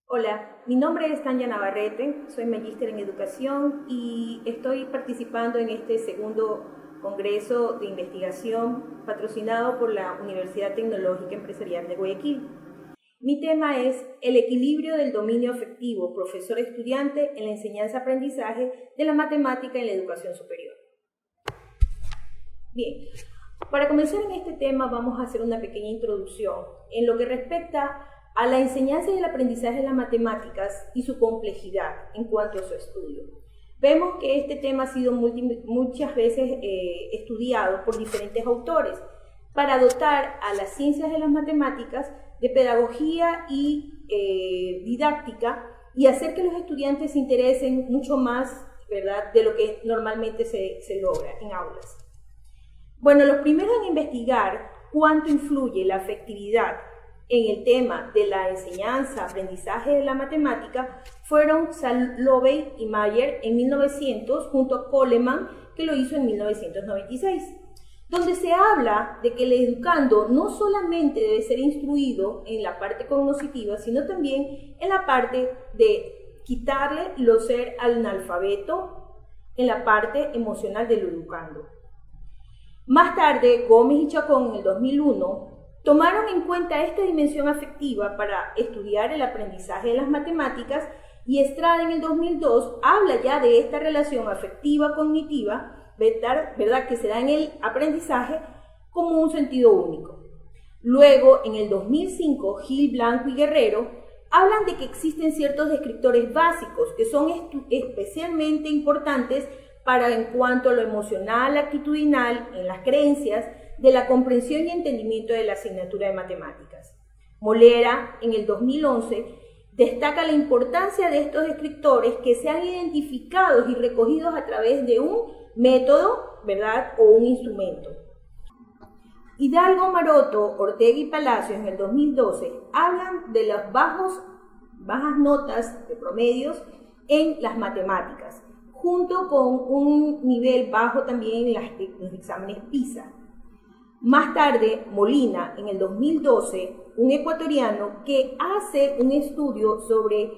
Hola, mi nombre es Tanya Navarrete, soy magíster en educación y estoy participando en este segundo congreso de investigación patrocinado por la Universidad Tecnológica Empresarial de Guayaquil. Mi tema es el equilibrio del dominio afectivo profesor-estudiante en la enseñanza-aprendizaje de la matemática en la educación superior. Bien, para comenzar en este tema vamos a hacer una pequeña introducción en lo que respecta a la enseñanza y el aprendizaje de las matemáticas y su complejidad en cuanto a su estudio. Vemos que este tema ha sido muchas veces estudiado por diferentes autores para dotar a las ciencias de las matemáticas de pedagogía y didáctica y hacer que los estudiantes se interesen mucho más, ¿verdad?, de lo que normalmente se logra en aulas. Bueno, los primeros en investigar cuánto influye la afectividad en el tema de la enseñanza, aprendizaje de la matemática fueron Salovey y Mayer en 1900 junto a Coleman, que lo hizo en 1996, donde se habla de que el educando no solamente debe ser instruido en la parte cognitiva, sino también en la parte de quitarle lo ser analfabeto en la parte emocional del educando. Más tarde, Gómez y Chacón en el 2001 tomaron en cuenta esta dimensión afectiva para estudiar el aprendizaje de las matemáticas y Estrada en el 2002 habla ya de esta relación afectiva-cognitiva, ¿verdad?, que se da en el aprendizaje como un sentido único. Luego, en el 2005, Gil, Blanco y Guerrero hablan de que existen ciertos descriptores básicos que son especialmente importantes para en cuanto a lo emocional, actitudinal, en las creencias, de la comprensión y entendimiento de la asignatura de matemáticas. Molera, en el 2011, destaca la importancia de estos descriptores que sean identificados y recogidos a través de un método, ¿verdad?, o un instrumento. Hidalgo, Maroto, Ortega y Palacios en el 2012 hablan de las bajas notas de promedios en las matemáticas, junto con un nivel bajo también en los exámenes PISA. Más tarde, Molina, en el 2012, un ecuatoriano que hace un estudio sobre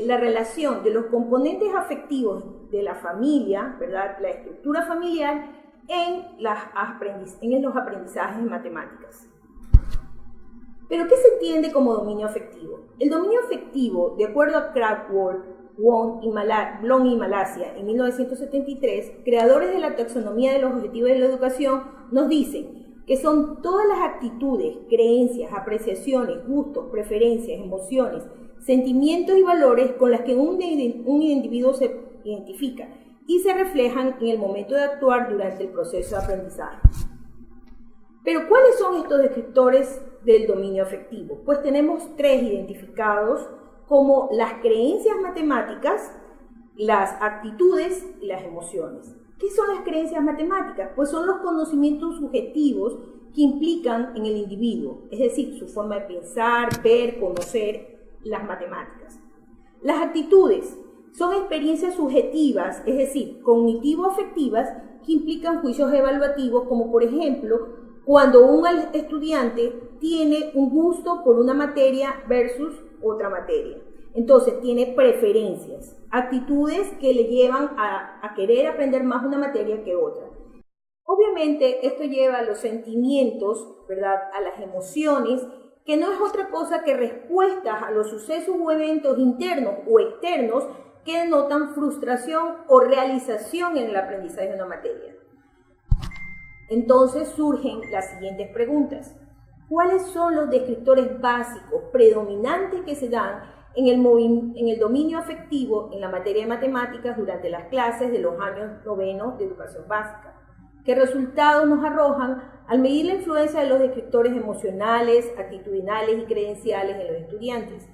la relación de los componentes afectivos de la familia, ¿verdad?, la estructura familiar, en los aprendizajes en matemáticas. ¿Pero qué se entiende como dominio afectivo? El dominio afectivo, de acuerdo a Kraftwerk, Blom y Malasia en 1973, creadores de la taxonomía de los objetivos de la educación, nos dicen que son todas las actitudes, creencias, apreciaciones, gustos, preferencias, emociones, sentimientos y valores con las que un individuo se identifica y se reflejan en el momento de actuar durante el proceso de aprendizaje. Pero, ¿cuáles son estos descriptores del dominio afectivo? Pues tenemos tres identificados como las creencias matemáticas, las actitudes y las emociones. ¿Qué son las creencias matemáticas? Pues son los conocimientos subjetivos que implican en el individuo, es decir, su forma de pensar, ver, conocer las matemáticas. Las actitudes son experiencias subjetivas, es decir, cognitivo-afectivas, que implican juicios evaluativos, como por ejemplo, cuando un estudiante tiene un gusto por una materia versus otra materia. Entonces, tiene preferencias, actitudes que le llevan a querer aprender más una materia que otra. Obviamente, esto lleva a los sentimientos, ¿verdad?, a las emociones, que no es otra cosa que respuestas a los sucesos o eventos internos o externos que denotan frustración o realización en el aprendizaje de una materia. Entonces surgen las siguientes preguntas. ¿Cuáles son los descriptores básicos, predominantes que se dan en el dominio afectivo en la materia de matemáticas durante las clases de los años novenos de educación básica? ¿Qué resultados nos arrojan al medir la influencia de los descriptores emocionales, actitudinales y credenciales en los estudiantes?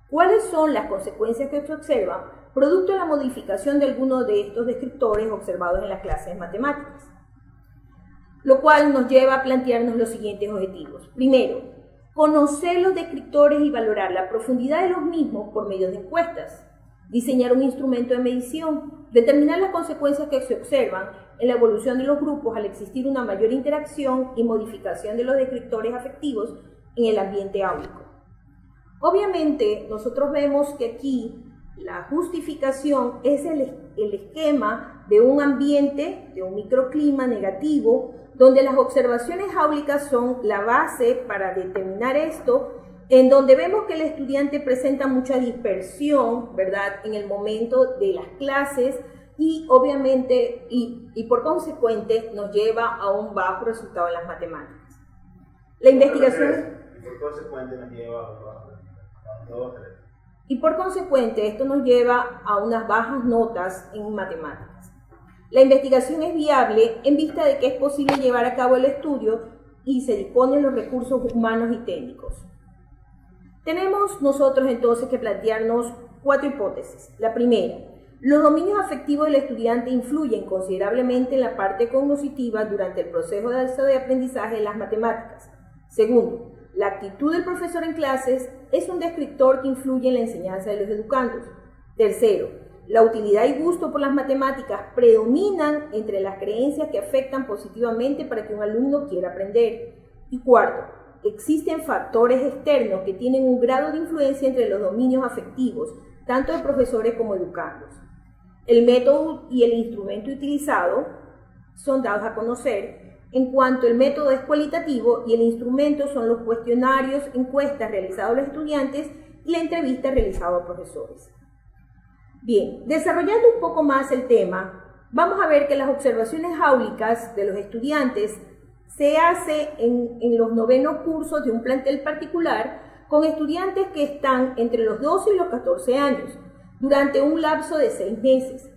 ¿Cuáles son las consecuencias que se observan producto de la modificación de algunos de estos descriptores observados en las clases de matemáticas? Lo cual nos lleva a plantearnos los siguientes objetivos. Primero, conocer los descriptores y valorar la profundidad de los mismos por medio de encuestas. Diseñar un instrumento de medición. Determinar las consecuencias que se observan en la evolución de los grupos al existir una mayor interacción y modificación de los descriptores afectivos en el ambiente áulico. Obviamente, nosotros vemos que aquí la justificación es el esquema de un ambiente, de un microclima negativo, donde las observaciones áulicas son la base para determinar esto, en donde vemos que el estudiante presenta mucha dispersión, ¿verdad?, en el momento de las clases y obviamente, y por consecuente, nos lleva a un bajo resultado en las matemáticas. La investigación... Y por consecuente nos lleva a 2 o 3. Y por consecuente, esto nos lleva a unas bajas notas en matemáticas. La investigación es viable en vista de que es posible llevar a cabo el estudio y se disponen los recursos humanos y técnicos. Tenemos nosotros entonces que plantearnos 4 hipótesis. La primera, los dominios afectivos del estudiante influyen considerablemente en la parte cognitiva durante el proceso de aprendizaje de las matemáticas. Segundo, la actitud del profesor en clases es un descriptor que influye en la enseñanza de los educandos. Tercero, la utilidad y gusto por las matemáticas predominan entre las creencias que afectan positivamente para que un alumno quiera aprender. Y cuarto, existen factores externos que tienen un grado de influencia entre los dominios afectivos, tanto de profesores como educandos. El método y el instrumento utilizado son dados a conocer. En cuanto el método es cualitativo y el instrumento son los cuestionarios, encuestas realizados a los estudiantes y la entrevista realizada a profesores. Bien, desarrollando un poco más el tema, vamos a ver que las observaciones áulicas de los estudiantes se hace en los 9º cursos de un plantel particular con estudiantes que están entre los 12 y los 14 años, durante un lapso de 6 meses.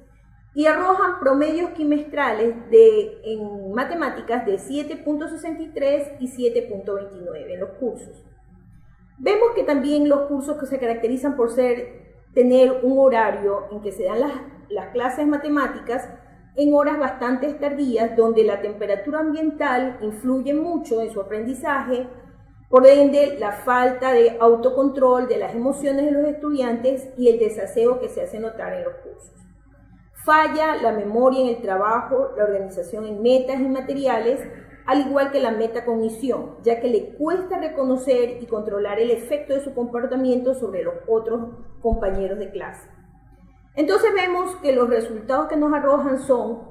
Y arrojan promedios trimestrales en matemáticas de 7.63 y 7.29 en los cursos. Vemos que también los cursos que se caracterizan por tener un horario en que se dan las clases matemáticas en horas bastante tardías, donde la temperatura ambiental influye mucho en su aprendizaje, por ende la falta de autocontrol de las emociones de los estudiantes y el desaseo que se hace notar en los cursos. Falla la memoria en el trabajo, la organización en metas y materiales, al igual que la metacognición, ya que le cuesta reconocer y controlar el efecto de su comportamiento sobre los otros compañeros de clase. Entonces vemos que los resultados que nos arrojan son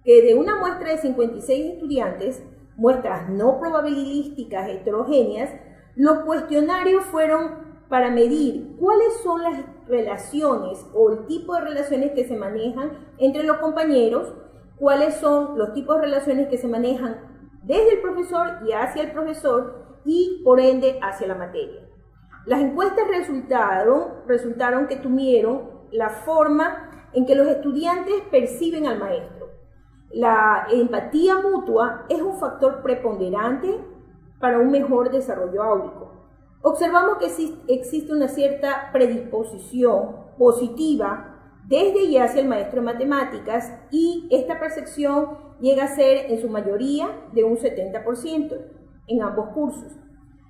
que de una muestra de 56 estudiantes, muestras no probabilísticas heterogéneas, los cuestionarios fueron para medir cuáles son las relaciones o el tipo de relaciones que se manejan entre los compañeros, cuáles son los tipos de relaciones que se manejan desde el profesor y hacia el profesor y por ende hacia la materia. Las encuestas resultaron que tuvieron la forma en que los estudiantes perciben al maestro. La empatía mutua es un factor preponderante para un mejor desarrollo áulico. Observamos que existe una cierta predisposición positiva desde y hacia el maestro de matemáticas y esta percepción llega a ser en su mayoría de un 70% en ambos cursos.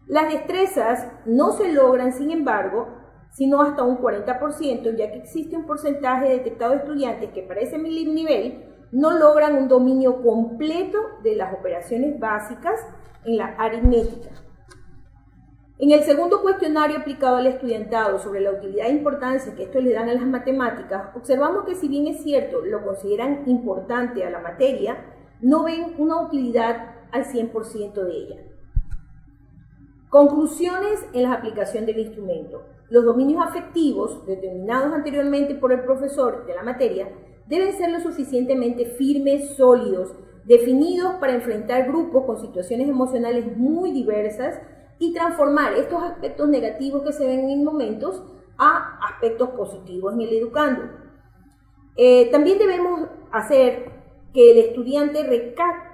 Las destrezas no se logran, sin embargo, sino hasta un 40%, ya que existe un porcentaje detectado de estudiantes que para ese nivel no logran un dominio completo de las operaciones básicas en la aritmética. En el segundo cuestionario aplicado al estudiantado sobre la utilidad e importancia que esto le dan a las matemáticas, observamos que si bien es cierto, lo consideran importante a la materia, no ven una utilidad al 100% de ella. Conclusiones en la aplicación del instrumento. Los dominios afectivos, determinados anteriormente por el profesor de la materia, deben ser lo suficientemente firmes, sólidos, definidos para enfrentar grupos con situaciones emocionales muy diversas y transformar estos aspectos negativos que se ven en momentos a aspectos positivos en el educando. También debemos hacer que el estudiante rescate.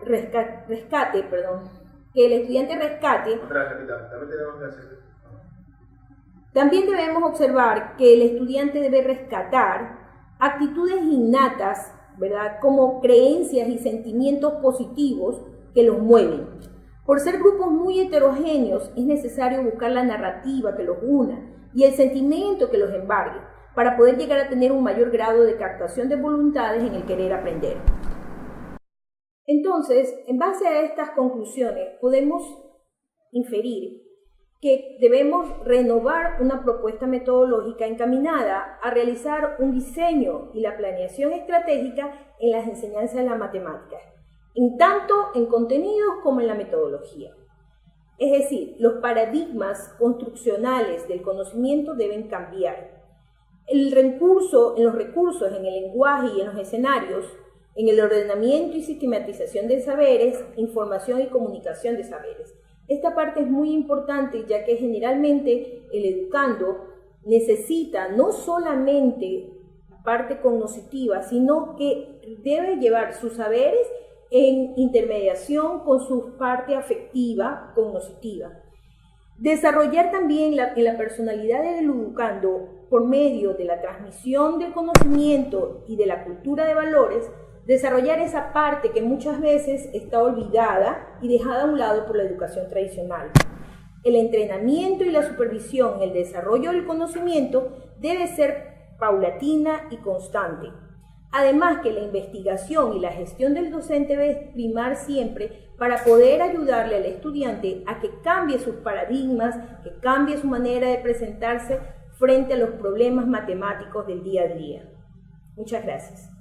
También debemos observar que el estudiante debe rescatar actitudes innatas, ¿verdad?, como creencias y sentimientos positivos que los mueven. Por ser grupos muy heterogéneos, es necesario buscar la narrativa que los una y el sentimiento que los embargue para poder llegar a tener un mayor grado de captación de voluntades en el querer aprender. Entonces, en base a estas conclusiones, podemos inferir que debemos renovar una propuesta metodológica encaminada a realizar un diseño y la planeación estratégica en las enseñanzas de las matemáticas, en tanto en contenidos como en la metodología. Es decir, los paradigmas construccionales del conocimiento deben cambiar. En los recursos, en el lenguaje y en los escenarios, en el ordenamiento y sistematización de saberes, información y comunicación de saberes. Esta parte es muy importante, ya que generalmente el educando necesita no solamente parte cognitiva, sino que debe llevar sus saberes en intermediación con su parte afectiva, cognitiva. Desarrollar también en la personalidad del educando, por medio de la transmisión del conocimiento y de la cultura de valores, desarrollar esa parte que muchas veces está olvidada y dejada a un lado por la educación tradicional. El entrenamiento y la supervisión en el desarrollo del conocimiento debe ser paulatina y constante. Además que la investigación y la gestión del docente debe primar siempre para poder ayudarle al estudiante a que cambie sus paradigmas, que cambie su manera de presentarse frente a los problemas matemáticos del día a día. Muchas gracias.